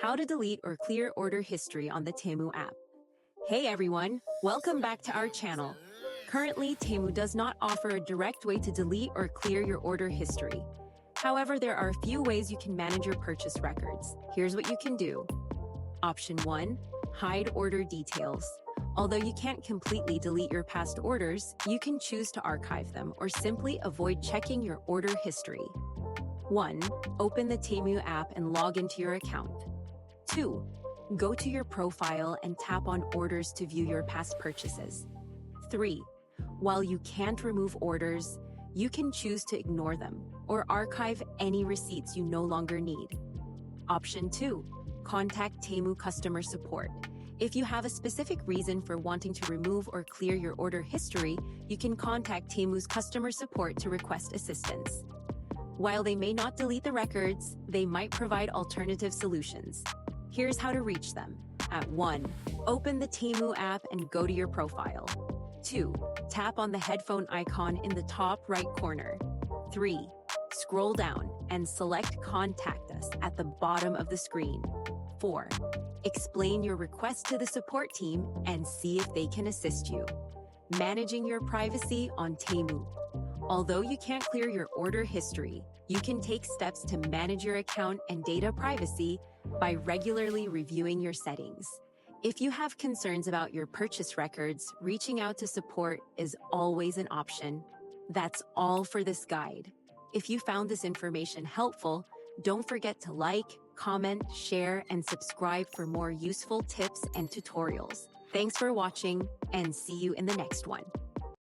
How to delete or clear order history on the Temu app. Hey everyone, welcome back to our channel. Currently, Temu does not offer a direct way to delete or clear your order history. However, there are a few ways you can manage your purchase records. Here's what you can do. Option 1. Hide order details. Although you can't completely delete your past orders, you can choose to archive them or simply avoid checking your order history. 1. Open the Temu app and log into your account. 2. Go to your profile and tap on orders to view your past purchases. 3. While you can't remove orders, you can choose to ignore them or archive any receipts you no longer need. Option 2. Contact Temu customer support. If you have a specific reason for wanting to remove or clear your order history, you can contact Temu's customer support to request assistance. While they may not delete the records, they might provide alternative solutions. Here's how to reach them. At 1. Open the Temu app and go to your profile. 2. Tap on the headphone icon in the top right corner. 3. Scroll down and select Contact Us at the bottom of the screen. 4. Explain your request to the support team and see if they can assist you. Managing your privacy on Temu. Although you can't clear your order history, you can take steps to manage your account and data privacy by regularly reviewing your settings. If you have concerns about your purchase records, reaching out to support is always an option. That's all for this guide. If you found this information helpful, don't forget to like, comment, share, and subscribe for more useful tips and tutorials. Thanks for watching, and see you in the next one.